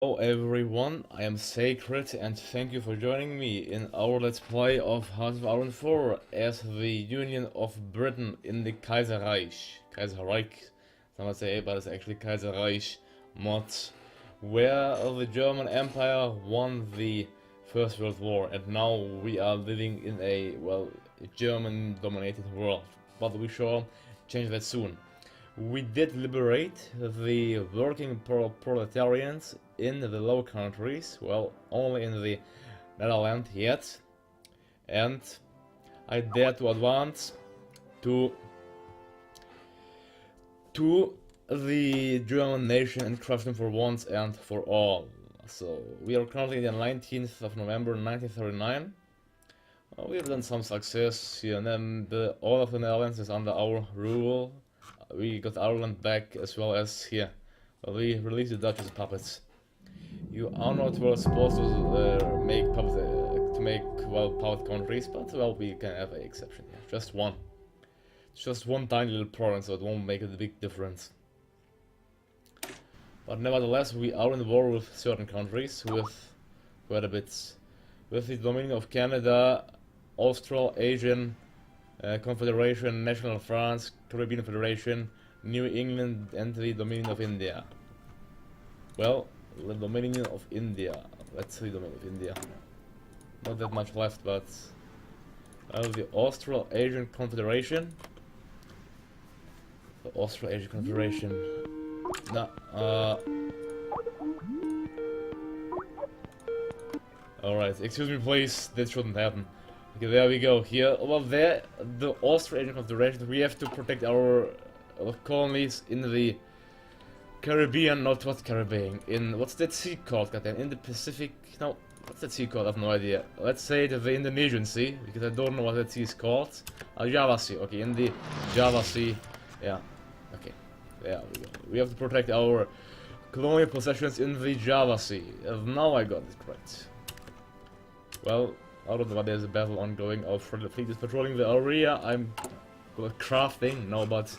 Hello everyone, I am Sacred and thank you for joining me in our let's play of Heart of Iron 4 as the Union of Britain in the Kaiserreich. Kaiserreich, some might say, but it's actually Kaiserreich mod, where the German Empire won the First World War and now we are living in a, well, German dominated world. But we shall change that soon. We did liberate the working proletarians in the Low Countries, well, only in the Netherlands yet, and I dare to advance to the German nation and crush them for once and for all. So we are currently the 19th of November 1939. We have done some success here, and then all of the Netherlands is under our rule. We got Ireland back as well as here. We released the Dutch as puppets. You are not well supposed to make puppets to make well puppet countries, but well we can have an exception here. Just one. It's just one tiny little province, so it won't make a big difference. But nevertheless, we are in war with certain countries, with quite a bit, with the Dominion of Canada, Australasian Confederation, National France, Caribbean Federation, New England, and the Dominion of India. Well, the Dominion of India. Let's see, Dominion of India. Not that much left, but the Australasian Confederation. The Australasian Confederation. No, Alright, excuse me please, that shouldn't happen. Okay, there we go. Here, well, there, the Australian Confederation, we have to protect our colonies in the Caribbean, not what Caribbean, in, what's that sea called, goddamn, in the Pacific, no, what's that sea called, I have no idea. Let's say the Indonesian Sea, because I don't know what that sea is called. Java Sea, okay, in the Java Sea, yeah, okay, there we go. We have to protect our colonial possessions in the Java Sea. Now I got it correct. Well, I don't know why there's a battle ongoing. Our fleet is patrolling the area. I'm crafting, no, but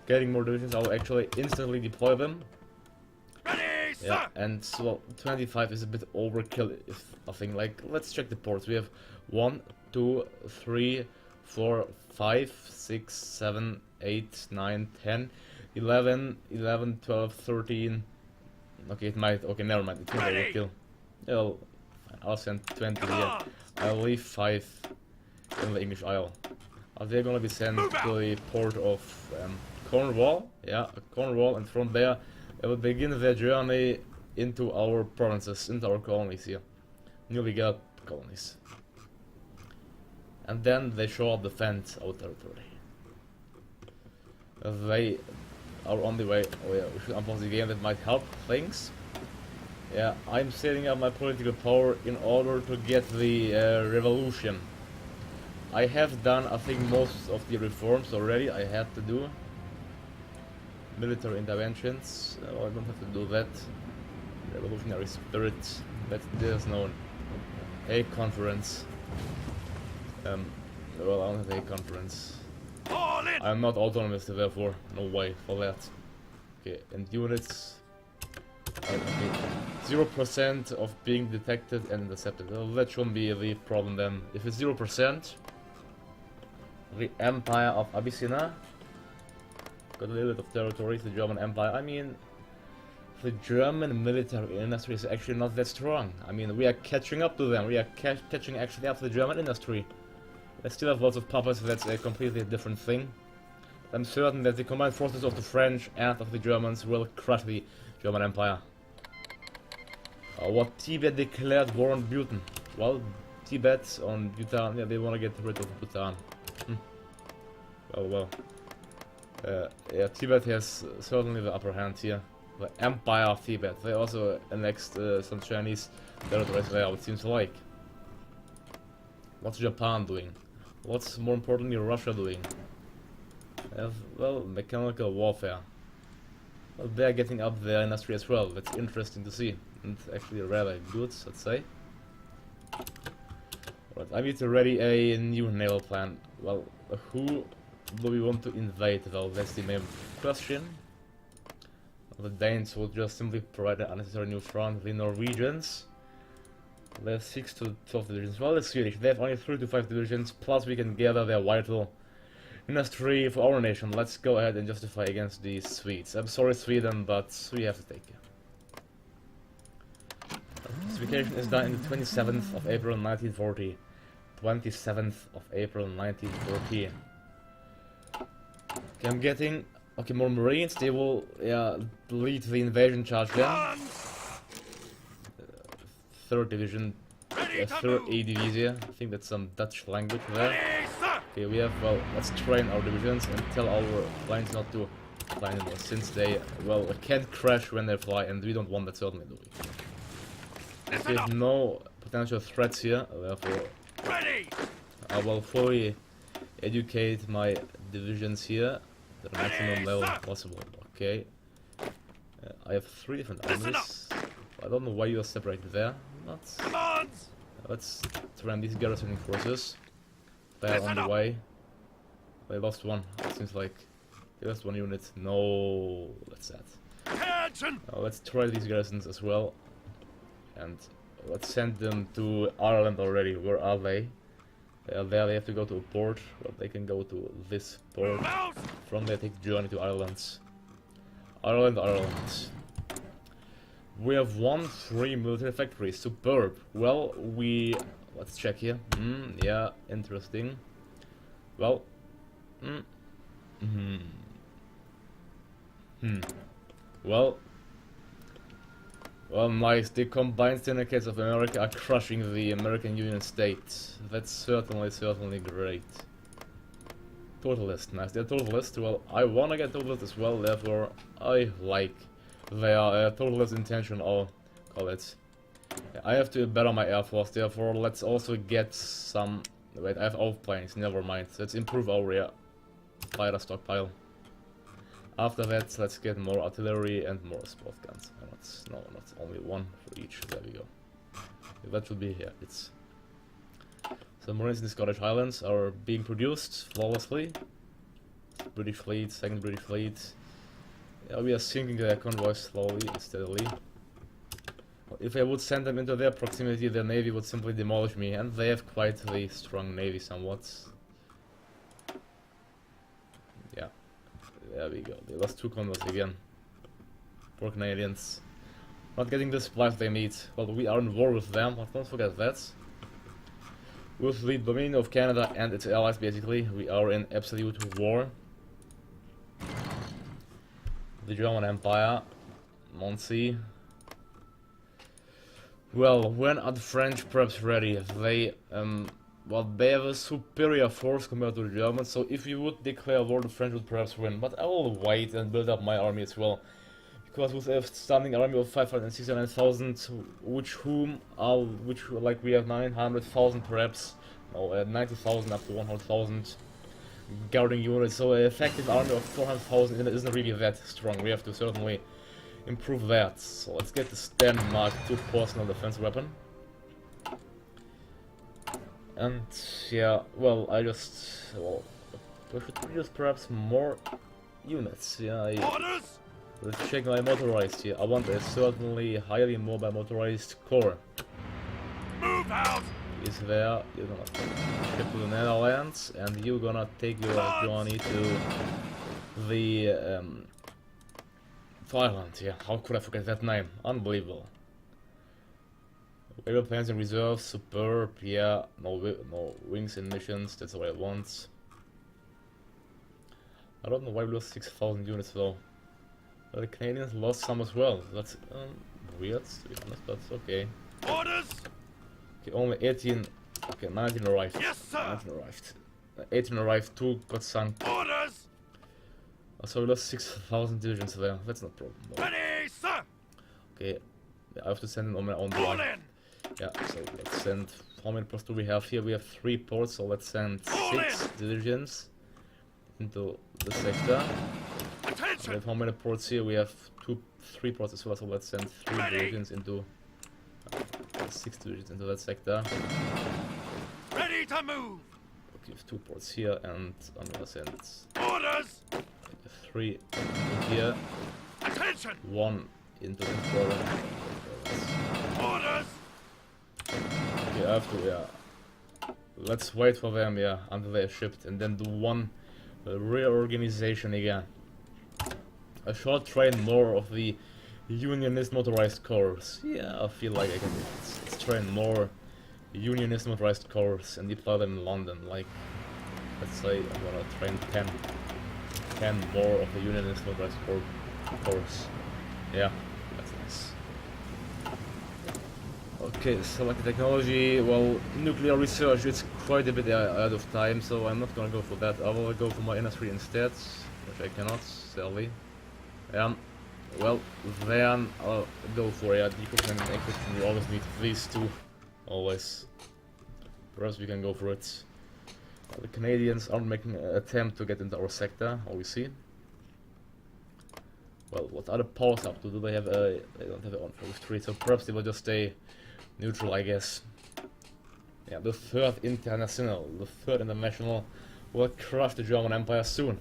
getting more divisions. I'll actually instantly deploy them. Ready, Yeah, sir! and well, 25 is a bit overkill, if nothing. Like, let's check the ports. We have 1, 2, 3, 4, 5, 6, 7, 8, 9, 10, 11, 11, 12, 13. Okay, it might. Okay, never mind. It's not overkill. Well, I'll send 20 here. I'll leave 5 in the English Isle. They're gonna be sent to the port of Cornwall. Yeah, Cornwall, and from there they will begin their journey into our provinces, into our colonies here. Newly got colonies. And then they shall defend our territory. They are on the way. Oh yeah, we should unpause the game, that might help things. Yeah, I'm setting up my political power in order to get the revolution. I have done, I think, most of the reforms already I had to do. Military interventions, I don't have to do that. Revolutionary spirit, that is known. Hague Conference. Well, I don't have a Hague Conference. I'm not autonomous, therefore, no way for that. Okay, and units. Okay. 0% of being detected and intercepted. Well, that shouldn't be the problem then. If it's 0%, the Empire of Abyssinia got a little bit of territory, the German Empire. I mean, the German military industry is actually not that strong. I mean, we are catching up to them. We are catching actually up to the German industry. They still have lots of puppets, that's a completely different thing. I'm certain that the combined forces of the French and of the Germans will crush the German Empire. What Tibet declared war on Bhutan. Well, Tibet on Bhutan, yeah, they want to get rid of Bhutan. Well. Yeah, Tibet has certainly the upper hand here. The Empire of Tibet. They also annexed some Chinese territories there, it seems like. What's Japan doing? What's more importantly Russia doing? Well, mechanical warfare. Well, they're getting up their industry as well. That's interesting to see. And actually rather good, let's say. Right, I need to ready a new naval plan. Well, who do we want to invade though? That's the main question. The Danes will just simply provide an unnecessary new front. The Norwegians, they have 6 to 12 divisions. Well, the Swedish, they have only 3 to 5 divisions, plus we can gather their vital industry for our nation. Let's go ahead and justify against the Swedes. I'm sorry, Sweden, but we have to take it. Classification is done in the 27th of April 1940. 27th of April 1940. Okay, I'm getting more Marines. They will lead the invasion charge then. 3rd Division, 3rd A Division. I think that's some Dutch language there. Okay, we have, well, let's train our divisions and tell our planes not to fly anymore, since they, well, can't crash when they fly, and we don't want that, certainly, do we? We have no potential threats here, therefore I will fully educate my divisions here to the maximum level possible. Okay, I have 3 different armies. I don't know why you are separated there. Let's train these garrisoning forces. They are on the way. They lost one. It seems like they lost 1 unit. No, that's sad. Let's try these garrisons as well. And let's send them to Ireland already. Where are they? They are there. They have to go to a port. Well, they can go to this port. From there, take the journey to Ireland. Ireland. We have 1 free military factory. Superb. Well, let's check here. Yeah, interesting. Well, Well, nice. The combined syndicates of America are crushing the American Union state. That's certainly great. Totalist, nice. They're totalist. Well, I wanna get totalist as well. Therefore, I like their totalist intention. I'll call it. I have to better my air force. Therefore, let's also get some. Wait, I have outplanes. Never mind. Let's improve our fighter stockpile. After that, let's get more artillery and more sport guns. No, not only 1 for each. There we go. That should be here. It's submarines in the Scottish Highlands are being produced flawlessly. British fleet, 2nd British fleet. Yeah, we are sinking their convoys slowly and steadily. If I would send them into their proximity, their navy would simply demolish me, and they have quite a strong navy somewhat. Yeah, there we go. They lost 2 convoys again. Poor Canadians. Not getting the supplies they need. Well, we are in war with them, but don't forget that. With the Dominion of Canada and its allies, basically, we are in absolute war. The German Empire, Monty. Well, when are the French perhaps ready? They, they have a superior force compared to the Germans, so if you would declare war, the French would perhaps win. But I will wait and build up my army as well. Because with a standing army of 569,000, like we have 900,000 perhaps, no, 90,000 up to 100,000 guarding units, so an effective army of 400,000 isn't really that strong. We have to certainly improve that. So let's get the Sten Mark II personal defense weapon. And yeah, well, we should produce perhaps more units. Yeah, let's check my motorized here. I want a certainly highly mobile motorized corps. Move out! Is there? You're gonna ship to the Netherlands, and you're gonna take your journey to the Ireland. Yeah, how could I forget that name? Unbelievable. Aerial plans and reserves, superb. Yeah, no wings and missions. That's what I want. I don't know why we lost 6,000 units though. But the Canadians lost some as well. That's weird, to be honest, but okay. Orders! Okay, only 18. Okay, 19 arrived. Yes, sir! 19 arrived. 18 arrived, 2 got sunk. Orders! So we lost 6,000 divisions there. That's not a problem. No. Ready, sir! Okay, yeah, I have to send it on my own block. Yeah, so let's send. How many ports do we have here? We have 3 ports, so let's send 6 divisions into the sector. Attention! We have how many ports here? We have 3 ports as well, so let's send 3 divisions into 6 divisions into that sector. Ready to move! Okay, we have 2 ports here, and I'm gonna send orders 3 into here. Attention! one into the program. Orders! Okay, I have to, yeah. Let's wait for them, yeah, until they're shipped, and then do one reorganization again. I should train more of the Unionist motorized corps. Yeah, I feel like I can. Let's train more Unionist motorized corps and deploy them in London. Like, let's say I'm gonna train 10 more of the Unionist motorized corps. Yeah, that's nice. Okay, select technology. Well, nuclear research is quite a bit out of time, so I'm not gonna go for that. I will go for my industry instead, which I cannot, sadly. Well, then I'll go for decryption and encryption. We always need these two, always. Perhaps we can go for it. The Canadians aren't making an attempt to get into our sector, all we see. Well, what are the powers up to? Do they have a... They don't have an on-force treat, so perhaps they will just stay neutral, I guess. Yeah, the third international will crush the German Empire soon.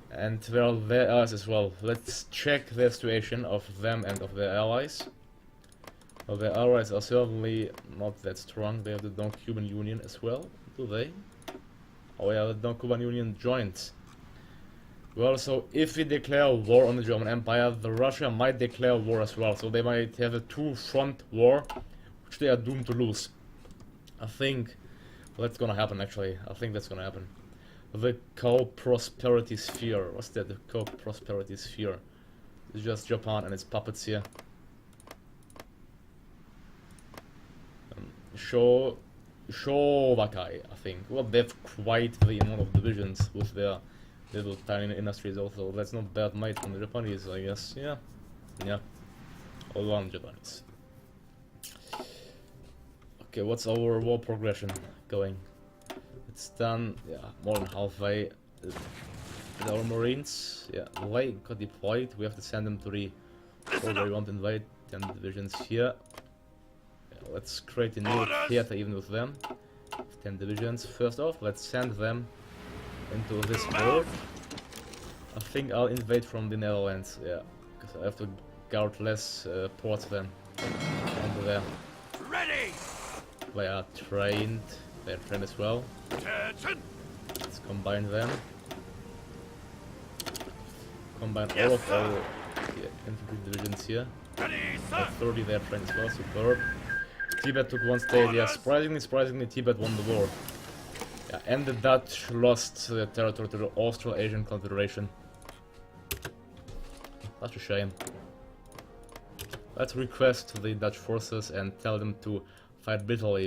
And well, there are as well. Let's check the situation of them and of their allies. Well, their allies are certainly not that strong. They have the Don-Cuban Union as well, do they? Oh yeah, the Don-Cuban Union joined. Well, so if we declare war on the German Empire, the Russia might declare war as well. So they might have a two-front war, which they are doomed to lose. I think that's gonna happen, actually. I think that's gonna happen. The co-prosperity sphere. What's that? The co-prosperity sphere. It's just Japan and its puppets here. Showakai, I think. Well, they have quite the amount of divisions with their little tiny industries also. That's not bad made from the Japanese, I guess. Yeah. Yeah. All on Japanese. Okay, what's our war progression going? It's done, yeah, more than halfway. With our Marines, yeah, they got deployed. We have to send them to the where we want to invade 10 divisions here. Yeah, let's create a new theater even with them. 10 divisions. First off, let's send them into this port. I think I'll invade from the Netherlands, yeah, because I have to guard less ports than onto there. Ready! They are trained. They are trained as well. Attention! Let's combine them. Combine Yes, all of sir. our infantry divisions here. Ready, sir! At 30 they are trained as well, superb. Tibet took one state, yeah, surprisingly Tibet won the war. Yeah, and the Dutch lost territory to the Australasian Confederation. That's a shame. Let's request to the Dutch forces and tell them to fight bitterly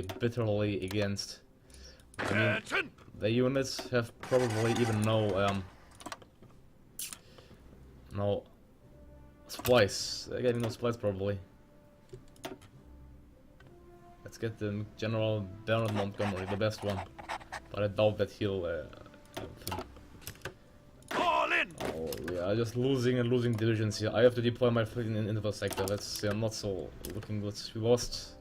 against. I mean, Attention! the units have probably even no supplies. They're getting no supplies probably. Let's get the General Bernard Montgomery, the best one. But I doubt that he'll All in! oh yeah, just losing and losing divisions here. I have to deploy my fleet into the sector. That's not so looking good. We lost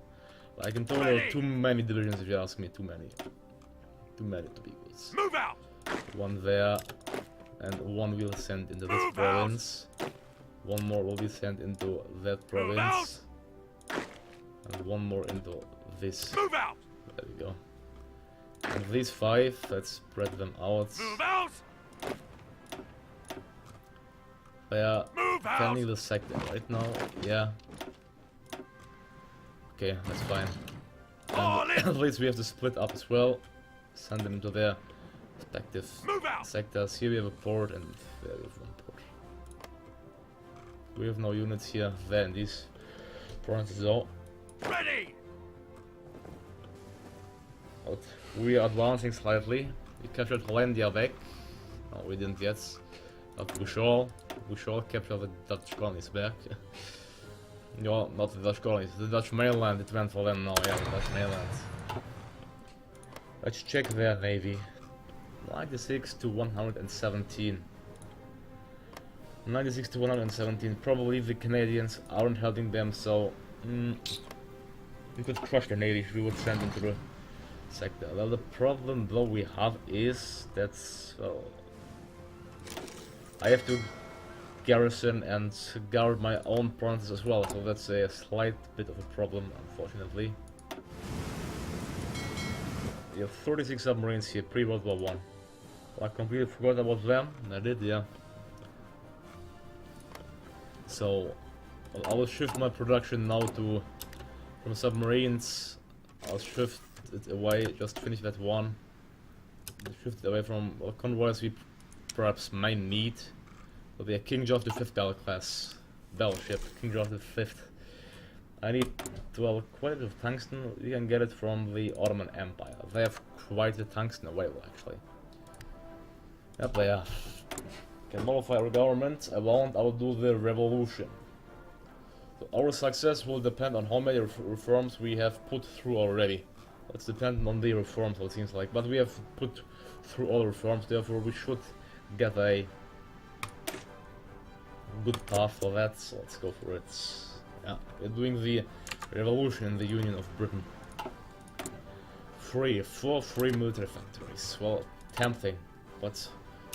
like in total too many divisions if you ask me. Too many to be good. Move out! One there, and one will send into this province. One more will be sent into that province. And one more into this. Move out! There we go. And these 5, let's spread them out. Move out! They are Move out! defending the sector right now. Yeah. Okay, that's fine. All And in! at least we have to split up as well. Send them into their respective Move out! sectors. Here we have a port and there we have one port. We have no units here, there in these provinces though. Ready! But we are advancing slightly. We captured Hollandia back. No, we didn't yet. But Bouchard captured the Dutch colonies back. No, not the Dutch colonies, the Dutch mainland. It went for them now, yeah, the Dutch mainland. Let's check their navy. 96 to 117. 96 to 117. Probably the Canadians aren't helping them, so we could crush their navy if we would send them to the sector. Well, the problem though we have is that I have to garrison and guard my own provinces as well, so that's a slight bit of a problem, unfortunately. We have 36 submarines here, pre-World War I. I completely forgot about them, and I did, yeah. So, I will shift my production now from submarines. I'll shift it away, just finish that one. Shift it away from convoys we perhaps might need. Will be a King George V class battleship, King George V. I need, well, quite a bit of tungsten. We can get it from the Ottoman Empire. They have quite a tungsten available, actually. Yep, they have. Can modify our government. I will do the revolution. So our success will depend on how many reforms we have put through already. It's dependent on the reforms, it seems like. But we have put through all reforms, therefore we should get a good path for that, so let's go for it. Yeah, we're doing the revolution in the Union of Britain. 4 free military factories. Well, tempting, but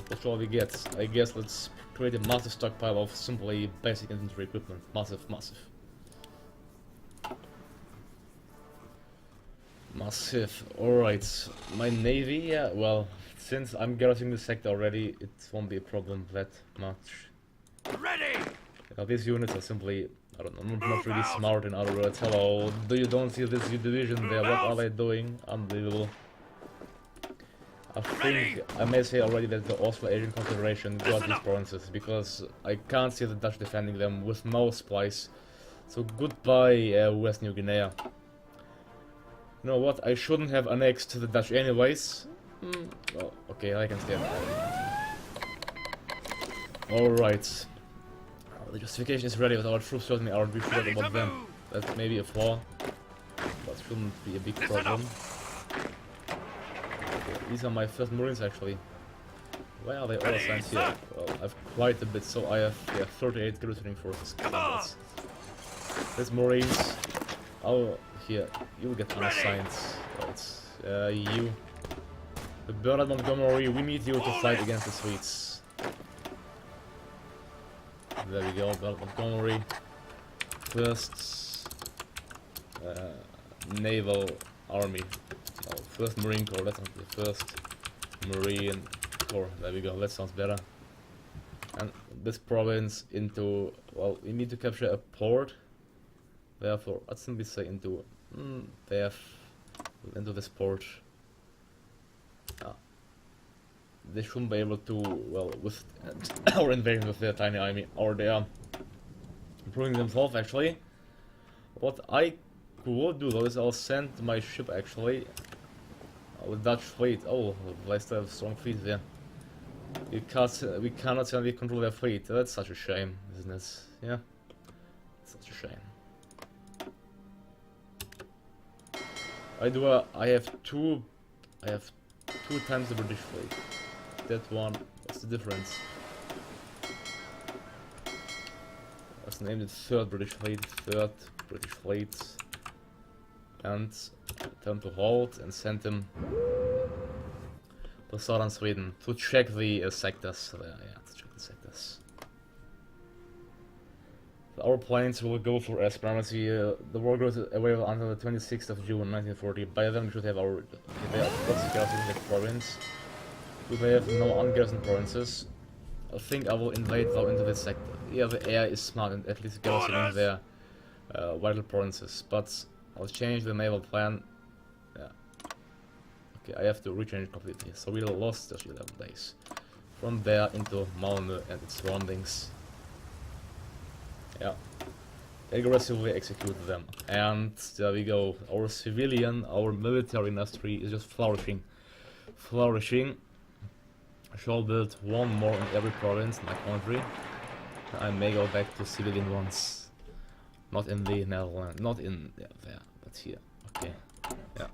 what shall we get? I guess let's create a massive stockpile of simply basic infantry equipment. Massive. Alright, my navy, yeah, well, since I'm garrisoning the sector already, it won't be a problem that much. Ready! These units are simply, I don't know, not really smart, in other words. Hello, you don't see this division there, what are they doing? Unbelievable. I think I may say already that the Austro-Asian Confederation got these provinces, because I can't see the Dutch defending them with no supplies. So goodbye, West New Guinea. You know what, I shouldn't have annexed the Dutch anyways. Well, okay, I can stay. Alright. The justification is ready, but our troops certainly aren't. We forgot about them. That's maybe a flaw, but shouldn't be a big problem. Okay, these are my first Marines actually. Why are they all assigned here? Well, I have quite a bit, so I have 38 garrisoning forces. There's Marines. Oh, here, you'll get unassigned. Right, you. The Bernard Montgomery, we need you to fight against the Swedes. There we go, Bernard Montgomery. First Naval Army. Oh, first Marine Corps, that's not the first Marine Corps. There we go, that sounds better. And this province into, well, we need to capture a port. Therefore, let's simply say into this port. They shouldn't be able to, well, with our invasion with their tiny army, or they are improving themselves actually. What I could do though is I'll send my ship actually, the Dutch fleet. Oh, they still have a strong fleet there. We cannot suddenly control their fleet. That's such a shame, isn't it? Yeah, such a shame. I have two times the British fleet. That one, what's the difference? Let's name it third British fleet, and tell him to halt and send him to southern Sweden to check the sectors. Yeah, to check the sectors. Our planes will go for air supremacy. The war goes away until the 26th of June 1940. By then we should have our proxy garrison in the province. We have no ungarrisoned provinces. I think I will invade though into this sector. Yeah, the air is smart and at least garrisoning their vital provinces. But I'll change the naval plan. Yeah. Okay, I have to rechange it completely. So we lost just 11 days. From there into Malmö and its surroundings. Yeah, aggressively execute them, and there we go. Our military industry is just flourishing. I shall build one more in every province in my country. I may go back to civilian ones, not in the Netherlands, not in there, but here. Okay, yeah.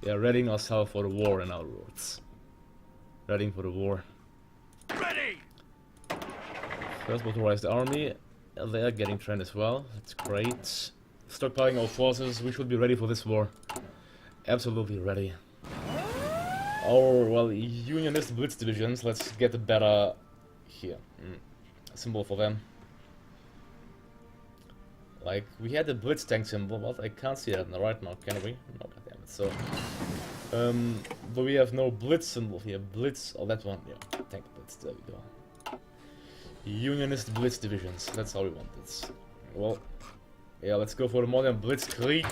We are readying ourselves for the war, in other words. Readying for the war. Ready! First motorized army. They are getting trained as well. That's great. Stockpiling our forces. We should be ready for this war. Absolutely ready. Our, well, Unionist Blitz divisions. Let's get better here. symbol for them. Like, we had the Blitz tank symbol, but I can't see that right now, can we? No, goddammit. So, but we have no Blitz symbol here. Blitz, oh, that one, yeah, tank Blitz, there we go. Unionist Blitz divisions, that's how we want it. Well, yeah, let's go for the modern Blitzkrieg.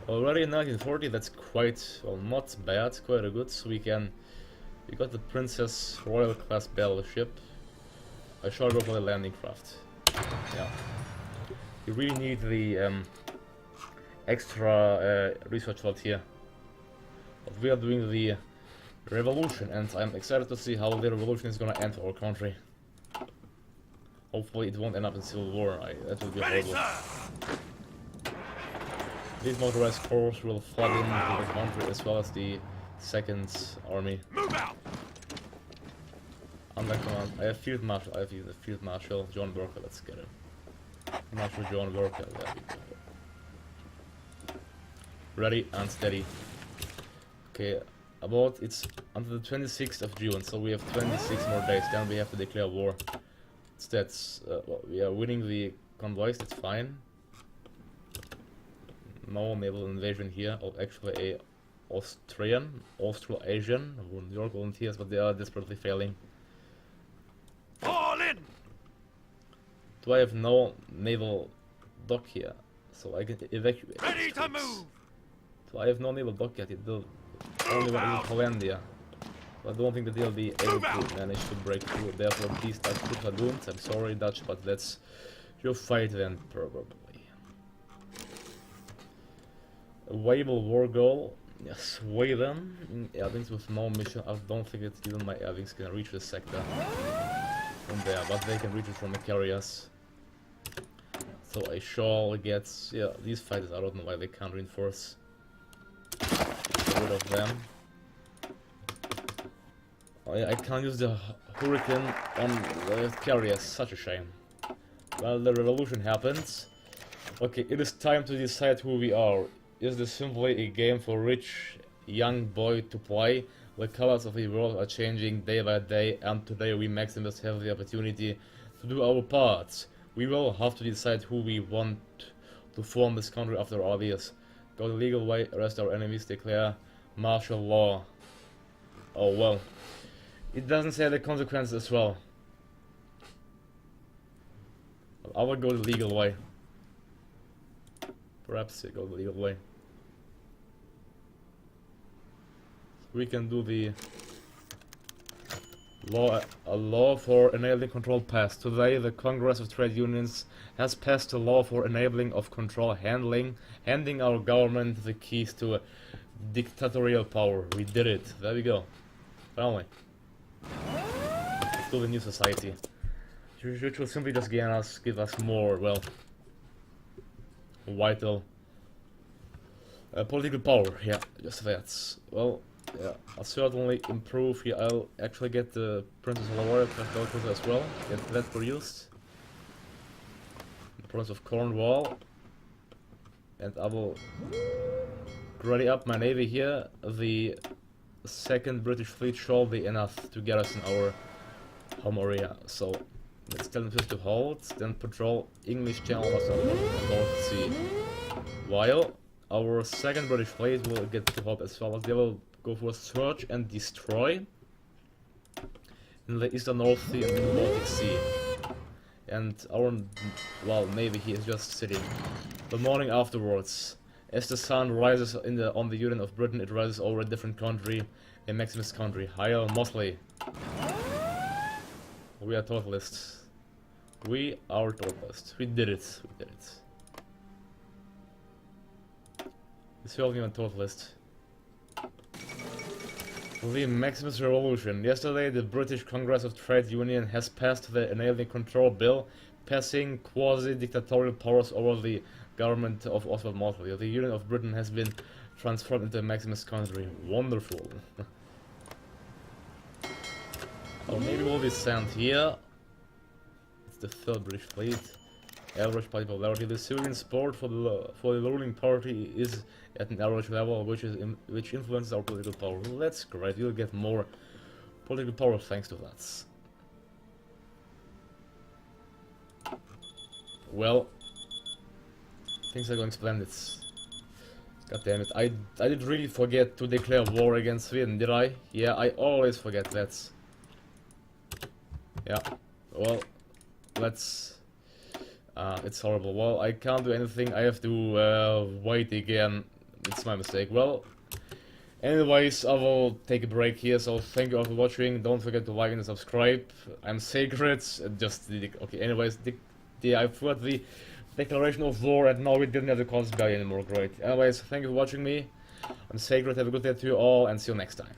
Already in 1940, that's quite, well, not bad, quite a good. So we got the Princess Royal class battleship. I shall go for the landing craft. Yeah. You really need the extra research slot here. But we are doing the revolution, and I'm excited to see how the revolution is gonna end for our country. Hopefully it won't end up in civil war. That would be horrible. These motorized corps will flood into the country as well as the Second Army. Move out. Under command, I have Field Marshal. I have the Field Marshal John Worker. Let's get it. Marshal John Worker. There we go. Ready and steady. Okay, it's until the 26th of June, so we have 26 more days. Then we have to declare war. That's well, we are winning the convoys. That's fine. No naval invasion here. Oh, actually a Austro-Asian New York volunteers, but they are desperately failing. Fall in. Do I have no naval dock here, so I can evacuate? Ready to move. So I have no naval dock yet. The only one is Hollandia. I don't think that they'll be able to manage to break through. Therefore, these Dutch troops are doomed. I'm sorry, Dutch, but that's your fight then, probably. A Weible war goal. Yes, weigh them. Air wings with no mission. I don't think that even my air wings can reach the sector from there, but they can reach it from the carriers. So I shall get, yeah, these fighters, I don't know why they can't reinforce. Get rid of them. Oh yeah, I can't use the Hurricane on the carriers, such a shame. Well, the revolution happens. Okay, it is time to decide who we are. Is this simply a game for rich young boy to play? The colors of the world are changing day by day, and today we Maximists have the opportunity to do our part. We will have to decide who we want to form this country after all this. Go the legal way, arrest our enemies, declare martial law. Oh well. It doesn't say the consequences as well. I will go the legal way. Perhaps go the legal way. We can do the a law for enabling control passed. Today the Congress of Trade Unions has passed a law for enabling of control handing our government the keys to a dictatorial power. We did it. There we go. Finally. Let's do the new society. Which will simply just give us more, well, vital political power. Yeah, just that. Well, yeah, I'll certainly improve here. I'll actually get the Princess of Laura as well. Get that produced. The Prince of Cornwall. And I will ready up my navy here. The second British fleet shall be enough to get us in our home area. So let's tell them to hold, then patrol English Channel on the North Sea. While our second British fleet will get to hold as well. They will go for search and destroy in the eastern North Sea and the Baltic Sea. And our, well, navy here is just sitting. The morning afterwards, as the sun rises on the Union of Britain, it rises over a different country, a Maximist country. Heil Mosley. We are totalists. We are totalists. We did it. We did it. It's certainly a totalist. The Maximist Revolution. Yesterday, the British Congress of Trade Union has passed the Enabling Control Bill, passing quasi-dictatorial powers over the government of Oswald Mosley. The Union of Britain has been transformed into a Maximist country. Wonderful. Or maybe we'll be sent here. It's the third British fleet. Average party popularity. The civilian support for the ruling party is at an average level, which influences our political power. Well, that's great. We'll get more political power thanks to that. Well, things are going splendid. God damn it, I did really forget to declare war against Sweden, did I? Yeah, I always forget that. Yeah, well, let's... it's horrible. Well, I can't do anything, I have to wait again. It's my mistake. Well, anyways, I will take a break here, so thank you all for watching. Don't forget to like and subscribe. I'm sacred. Okay, anyways, I forgot the declaration of war, and now we didn't have the constant guy anymore. Great. Anyways, thank you for watching me. I'm sacred. Have a good day to you all, and see you next time.